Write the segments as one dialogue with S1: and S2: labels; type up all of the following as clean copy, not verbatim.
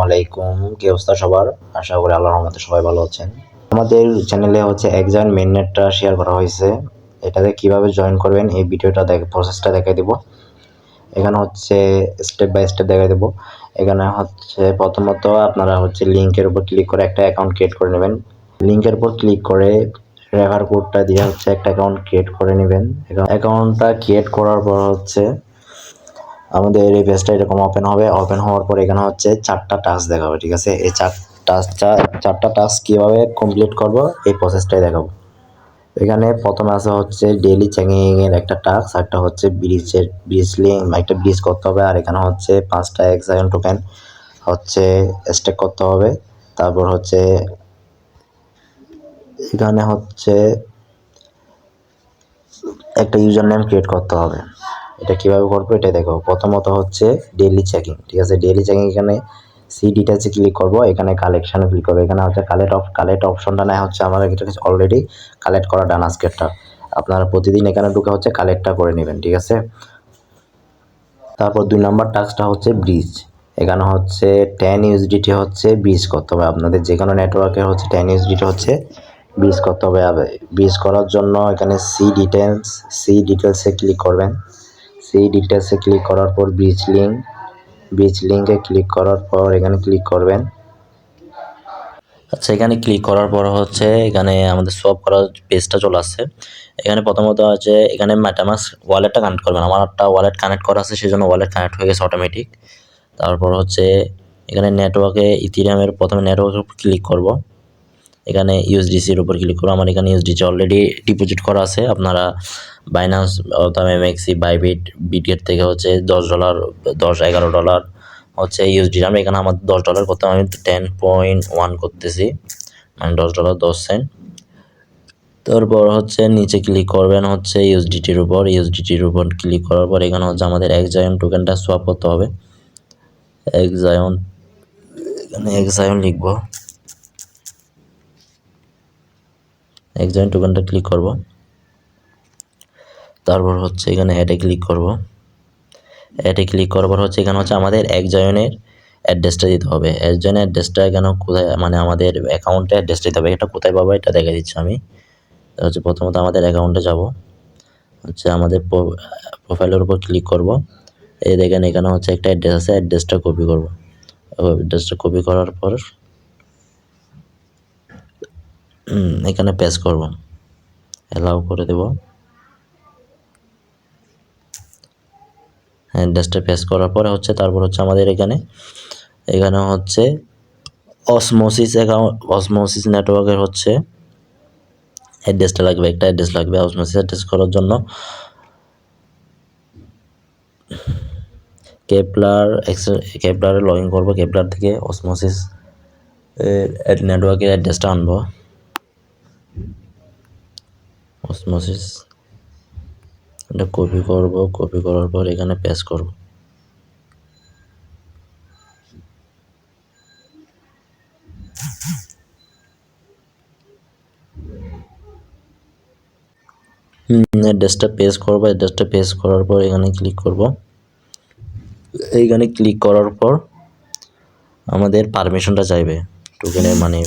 S1: আলাইকুম, কি অবস্থা সবার? আশা করি আল্লাহর রহমতে সবাই ভালো আছেন। আমাদের চ্যানেলে একজন মেইননেটটা শেয়ার করা হয়েছে। এটাতে কিভাবে জয়েন করবেন এই ভিডিওটা প্রসেসটা দেখাই দেব। এখানে স্টেপ বাই স্টেপ দেখাই দেব। এখানে প্রথমত আপনারা লিংকের উপর ক্লিক করে একটা অ্যাকাউন্ট ক্রিয়েট করে নেবেন। লিংকের উপর ক্লিক করে রেফার কোডটা দিয়ে একটা অ্যাকাউন্ট ক্রিয়েট করে নেবেন। অ্যাকাউন্টটা ক্রিয়েট করার পর আমাদের এই পেজটা এরকম ওপেন হবে। ওপেন হওয়ার পর এখানে চারটা টাস্ক দেখাবে, ঠিক আছে? এই চারটা টাস্ক কীভাবে কমপ্লিট করব এই প্রসেসটাই দেখাবো। এখানে প্রথমে ডেইলি চেকিং এর একটা টাস্ক, একটা ব্রিজ লিঙ্ক, একটা ব্রিজ করতে হবে। আর এখানে 5টা এক্সায়ন টোকেন স্টেক করতে হবে। তারপর এখানে একটা ইউজার নেম ক্রিয়েট করতে হবে। এটা কিভাবে করবো এটা দেখো। প্রথমত ডেইলি চেকিং, ঠিক আছে? ডেইলি চেকিং এখানে সি ডিটেলসে ক্লিক করব। এখানে কালেকশানে ক্লিক করবো। এখানে কালেক্ট অপশনটা নেয় আমার কাছে অলরেডি কালেক্ট করা ডান আজকেরটা। আপনারা প্রতিদিন এখানে ঢুকে কালেক্টটা করে নেবেন, ঠিক আছে? তারপর 2 নম্বর টাস্কটা ব্রিজ। এখানে 10 ইউএসডিটি ব্রিজ করতে হবে। আপনাদের যে কোনো নেটওয়ার্কে 10 ইউএসডিটি ব্রিজ করতে হবে। ব্রিজ করার জন্য এখানে সি ডিটেলসে ক্লিক করবেন। সি ডিটেলসে ক্লিক করার পর ব্রিজ লিঙ্কে ক্লিক করার পর এখানে ক্লিক করবেন। আচ্ছা, এখানে ক্লিক করার পর এখানে আমাদের সব করার পেজটা চলে আসছে। এখানে প্রথমত এখানে মেটামাস্ক ওয়ালেটটা কানেক্ট করবেন। আমার একটা ওয়ালেট কানেক্ট করা আছে, সেই জন্য ওয়ালেট কানেক্ট হয়ে গেছে অটোমেটিক। তারপর এখানে নেটওয়ার্কে ইথিরিয়ামের প্রথমে নেটওয়ার্কের উপর ক্লিক করব। এখানে ইউএসডিসির উপর ক্লিক করব। আমার এখানে ইউএসডিসি অলরেডি ডিপোজিট করা আছে। আপনারা বাইন্যান্স অথবা এমএক্সি, বাইবিট, বিটগেট থেকে $10, $11 ইউএসডি। আমি এখানে আমার $10 করতে আমি 10.1 করতেছি, মানে $10 10 সেন্ট। তারপর নিচে ক্লিক করবেন ইউএসডিটির উপর ক্লিক করার পর এখানে আমাদের এক্সায়ন টোকেনটা সোয়াপ করতে হবে। এক্সায়ন লিখবো। এক্সায়ন টোকেনটা ক্লিক করব। তারপর এখানে অ্যাডে ক্লিক করব। অ্যাডে ক্লিক করার পর এখানে আমাদের এক্সায়নের অ্যাড্রেসটা দিতে হবে। এক্সায়নের অ্যাড্রেসটা এখানে কোথায়, মানে আমাদের অ্যাকাউন্টে অ্যাড্রেসটা দিতে হবে। এটা কোথায় পাবো এটা দেখা দিচ্ছি আমি। প্রথমত আমাদের অ্যাকাউন্টে যাব। আমাদের প্রোফাইলের উপর ক্লিক করব। এই দেখেন এখানে একটা অ্যাড্রেস আছে, অ্যাড্রেসটা কপি করব। অ্যাড্রেসটা কপি করার পর এখানে পেস্ট করব, অ্যালাউ করে দেব। অ্যাড্রেসটা পেস্ট করার পরে তারপর আমাদের এখানে অসমোসিস নেটওয়ার্কের অ্যাড্রেসটা লাগবে, একটা অ্যাড্রেস লাগবে। অসমোসিস অ্যাড্রেস করার জন্য কেপলারে লগ ইন করবো। কেপলার থেকে অসমোসিস নেটওয়ার্কের অ্যাড্রেসটা আনবো। অসমোসিস এটা কপি করব। কপি করার পর এখানে পেস্ট করব। অ্যাড্রেসটা পেস্ট করব। অ্যাড্রেসটা পেস্ট করার পর এখানে ক্লিক করব। এইখানে ক্লিক করার পর আমাদের পারমিশনটা চাইবে টোকেনের, মানে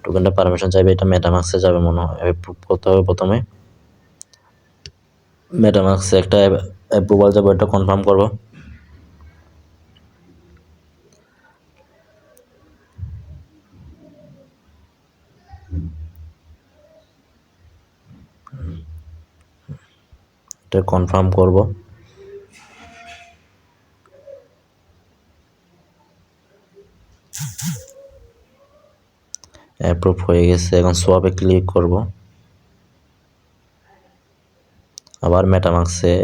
S1: টোকেনটা পারমিশন চাইবে। এটা মেটামাস্কে যাবে মনে হয়, অ্যাপ্রুভ করতে হবে। প্রথমে মেটামাস্কে একটা অ্যাপ্রুভাল যাবে, এটা কনফার্ম করব। এটা কনফার্ম করব। অ্যাপ্রুভ হয়ে গেছে। এখন সোয়াপে ক্লিক করব। আবার মেটামাস্কে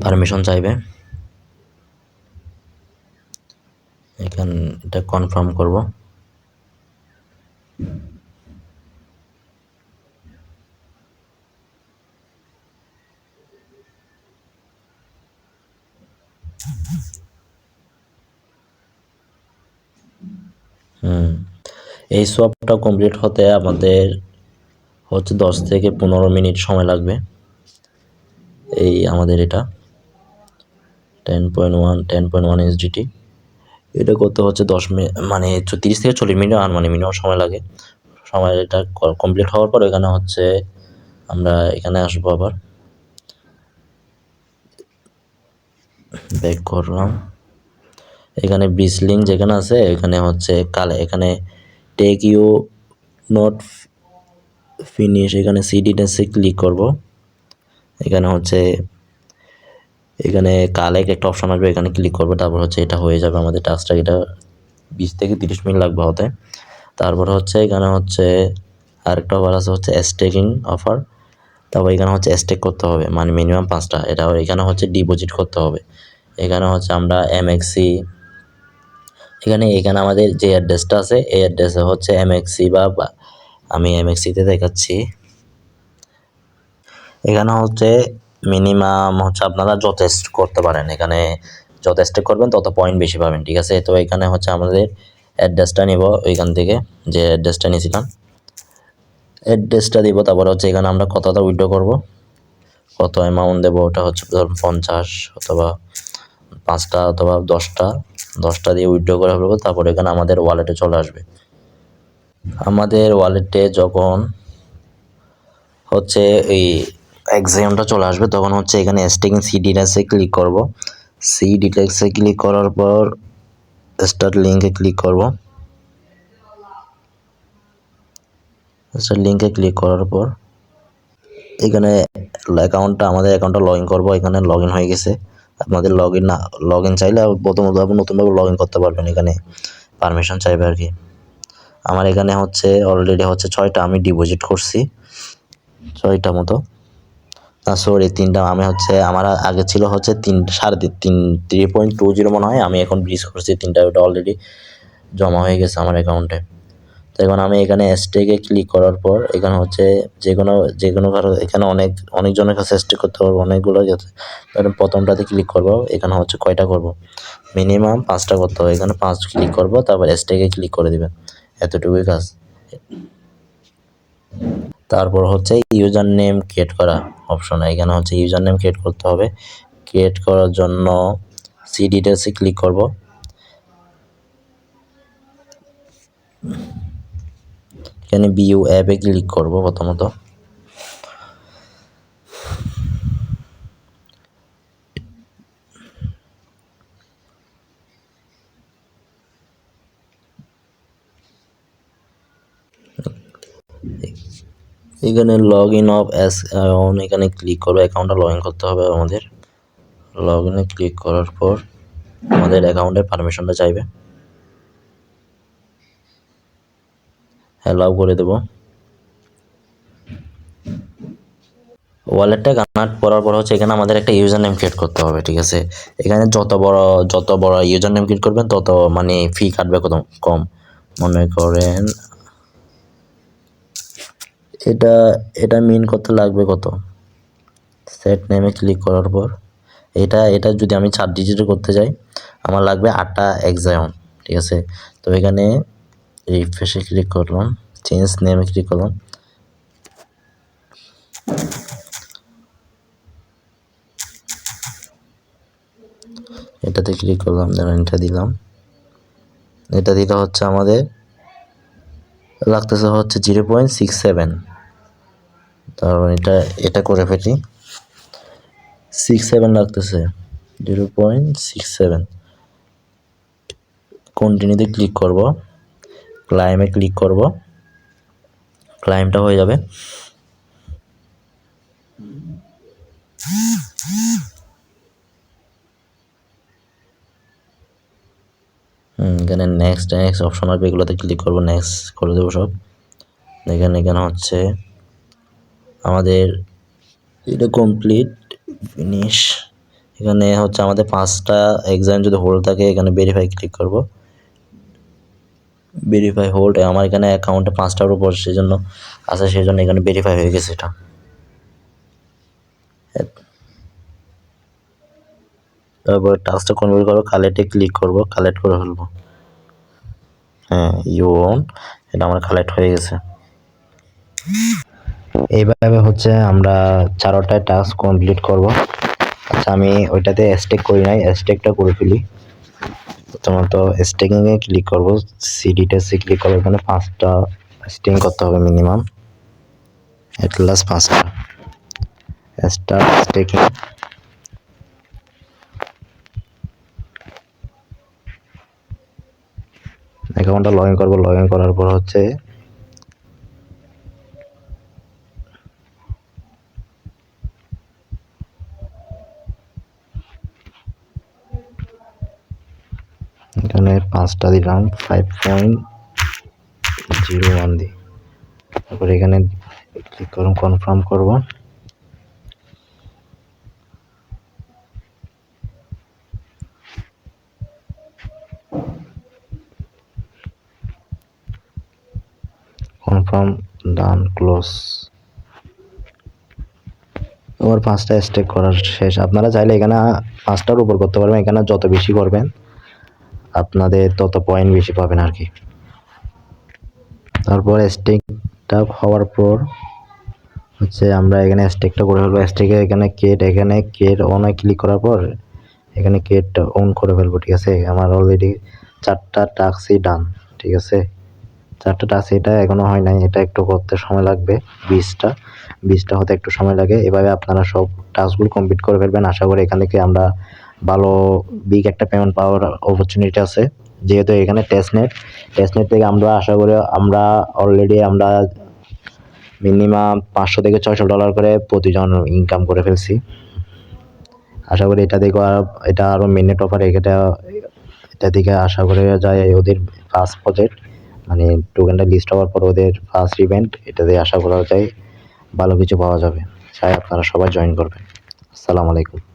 S1: পারমিশন চাইবে, এখানে এটা কনফার্ম করব। এই সোয়াপটা কমপ্লিট হতে আমাদের 10 থেকে 15 মিনিট সময় লাগবে। এই আমাদের এটা 10.1 SGT। এটা করতে হচ্ছে 10 মিনিট, মানে 30 থেকে 40 মিনিট আর মানে মিনিমাম সময় লাগে। এটা কমপ্লিট হওয়ার পর এখানে হচ্ছে আমরা এখানে আসবো, আবার ব্যাক করলাম। এখানে ব্রিসলিং যেখানে আছে এখানে হচ্ছে এখানে টেক ইউ নট ফিনিশ, এখানে সিডিনেসে ক্লিক করব। এখানে হচ্ছে এখানে কালেক্ট একটা অপশন আসবে, এখানে ক্লিক করবো। তারপর হচ্ছে এটা হয়ে যাবে আমাদের টাস্কটা। এটা 20 থেকে 30 মিনিট লাগবে হতে। তারপর হচ্ছে এখানে হচ্ছে আরেকটা অফার আছে, হচ্ছে স্টেকিং অফার। তারপর এখানে হচ্ছে স্টেক করতে হবে, মানে মিনিমাম 5টা। এটা এখানে হচ্ছে ডিপোজিট করতে হবে। এখানে হচ্ছে আমরা এমএক্সি, এখানে আমাদের যে অ্যাড্রেসটা আছে এই অ্যাড্রেসে হচ্ছে এমএক্সি বা আমি এমএক্সিতে দেখাচ্ছি। এখানে হচ্ছে মিনিমাম হচ্ছে আপনারা যত স্টেক করতে পারেন, এখানে যত স্টেক করবেন তত পয়েন্ট বেশি পাবেন, ঠিক আছে। তো এখানে হচ্ছে আমাদের অ্যাড্রেসটা নিব, ওইখান থেকে যে অ্যাড্রেসটা নিয়েছিলাম অ্যাড্রেসটা দিব। তারপর হচ্ছে এখানে আমরা কতটা উইথড্র করব, কত অ্যামাউন্ট দেবো, ওটা হচ্ছে ধরুন 50 অথবা 5টা অথবা 10টা দিয়ে উইথড্র করে ফেলবো। তারপর এখানে আমাদের ওয়ালেটে চলে আসবে। আমাদের ওয়ালেটে যখন হচ্ছে এই এক্সামটা চলে আসবে তখন হচ্ছে এখানে স্টেকিং সি ডিটেলসে ক্লিক করব। সি ডিটেলসে ক্লিক করার পর স্টার্ট লিঙ্কে ক্লিক করব। স্টার্ট লিঙ্কে ক্লিক করার পর এখানে আমাদের অ্যাকাউন্টটা লগ ইন করবো। এখানে লগ ইন হয়ে গেছে। আপনাদের লগ ইন চাইলে প্রথমত আপনি নতুনভাবে লগ ইন করতে পারবেন, এখানে পারমিশন চাইবে আর কি। আমার এখানে হচ্ছে অলরেডি হচ্ছে 6টা আমি ডিপোজিট করছি, 6টা মতো। সরি 3টা। আমি হচ্ছে আমার আগে ছিল হচ্ছে 3.20 মনে হয়, আমি এখন ব্রিজ করছি 3টা, ওটা অলরেডি জমা হয়ে গেছে আমার অ্যাকাউন্টে। তো এখন আমি এখানে স্টেকে ক্লিক করার পর এখানে হচ্ছে যে কোনো কারো এখানে অনেকজনের কাছে স্টেক করতে পারবো, অনেকগুলো গেছে। ধরেন প্রথমটাতে ক্লিক করব, এখানে হচ্ছে কয়টা করব, মিনিমাম 5টা করতে হবে। এখানে 5 ক্লিক করব, তারপর স্টেকে ক্লিক করে দিবেন, এতটুকুই কাজ। তারপর হচ্ছে ইউজার নেম ক্রিয়েট করা অপশন, এখানে হচ্ছে ইউজার নেম ক্রিয়েট করতে হবে। ক্রিয়েট করার জন্য সি ডিটেলসে ক্লিক করব। এখানে বিউ অ্যাপে ক্লিক করব প্রথমত। এখানে লগ ইন অফ অ্যাকাউন্ট, এখানে ক্লিক করবো। অ্যাকাউন্টটা লগ ইন করতে হবে আমাদের। লগ ইনে ক্লিক করার পর আমাদের অ্যাকাউন্টের পারমিশনটা চাইবে, অ্যালাউ করে দেব। ওয়ালেটটা কানেক্ট করার পর হচ্ছে এখানে আমাদের একটা ইউজার নেম ক্রিয়েট করতে হবে, ঠিক আছে। এখানে যত বড় ইউজার নেম ক্রিয়েট করবেন তত মানে ফি কাটবে কম। মনে করেন এটা মিন করতে লাগবে কত, সেট নেমে ক্লিক করার পর এটা যদি আমি 4 ডিজিটে করতে যাই আমার লাগবে 8টা এক্সায়ন, ঠিক আছে। তো এখানে রিফ্রেশে ক্লিক করলাম, চেঞ্জ নেমে ক্লিক করলাম, এটাতে ক্লিক করলাম, এটা দিলাম। এটা দিলে হচ্ছে আমাদের লাগতেছে হচ্ছে 0.67। তারপর এটা করে ফেলি, 67 লাগতেছে, 0.67। কন্টিনিউতে ক্লিক করব, ক্লাইমে ক্লিক করব, ক্লাইমটা হয়ে যাবে। এখানে নেক্সট অপশন আসবে, এগুলোতে ক্লিক করব, নেক্সট করে দেবো সব। এখানে হচ্ছে আমাদের এটা কমপ্লিট ফিনিশ। এখানে হচ্ছে আমাদের 5টা এক্সাম যদি হোল্ড থাকে এখানে ভেরিফাই ক্লিক করব, ভেরিফাই হোল্ড। আমার এখানে অ্যাকাউন্টে 5টার উপর সেজন্য এখানে ভেরিফাই হয়ে গেছে। এটা তারপর টাস্কটা কনভার্ট করবো, কালেক্টে ক্লিক করব, কালেক্ট করে ফেলবো। হ্যাঁ, ইউ ওন, এটা আমার কালেক্ট হয়ে গেছে। এইভাবে হচ্ছে আমরা 4টা টাস্ক কমপ্লিট করব। আচ্ছা, আমি ওইটাতে স্টেক করি নাই, স্টেকটা করে ফেলি। প্রথমত স্টেকিংয়ে ক্লিক করব, সিডিটেসে ক্লিক করবো। এখানে 5টা স্টেকিং করতে হবে মিনিমাম, এট লাস্ট 5টা। স্টার্ট স্টেকিং, অ্যাকাউন্টটা লগ ইন করবো। লগ ইন করার পর হচ্ছে এখানে 5টা দিলাম, 5.01 দিই। তারপর এখানে ক্লিক করুন, কনফার্ম করব। কনফার্ম, ডান, ক্লোজ। আমার 5টা স্টেক করার শেষ। আপনারা চাইলে এখানে 5টার উপর করতে পারবেন। এখানে যত বেশি করবেন আপনাদের তত পয়েন্ট বেশি পাবেন আর কি। তারপর স্টেকটা হওয়ার পর হচ্ছে আমরা এখানে স্টেকটা করে ফেলবো। স্টেকে এখানে কেট অনে ক্লিক করার পর এখানে কেটটা অন করে ফেলবো, ঠিক আছে। আমার অলরেডি 4টা টাস্কই ডান, ঠিক আছে। 4টা টাস্ক, এটা এখনো হয় নাই, এটা একটু করতে সময় লাগবে। 20টা হতে একটু সময় লাগে। এভাবে আপনারা সব টাস্কগুলো কমপ্লিট করে ফেলবেন। আশা করি এখান থেকে আমরা ভালো বিগ একটা পেমেন্ট পাওয়ার অপরচুনিটি আছে। যেহেতু এখানে টেস্টনেট থেকে আমরা আশা করি আমরা অলরেডি মিনিমাম $500 থেকে $600 করে প্রতিজন ইনকাম করে ফেলছি। আশা করি এটা থেকে এটা আরও মিনিট অফার। এটা থেকে আশা করে যায় ওদের ফার্স্ট প্রজেক্ট, মানে টোকেনটা লিস্ট হওয়ার পর ওদের ফার্স্ট ইভেন্ট, এটাতে আশা করা যায় ভালো কিছু পাওয়া যাবে। চাই আপনারা সবাই জয়েন করবেন। আসসালামু আলাইকুম।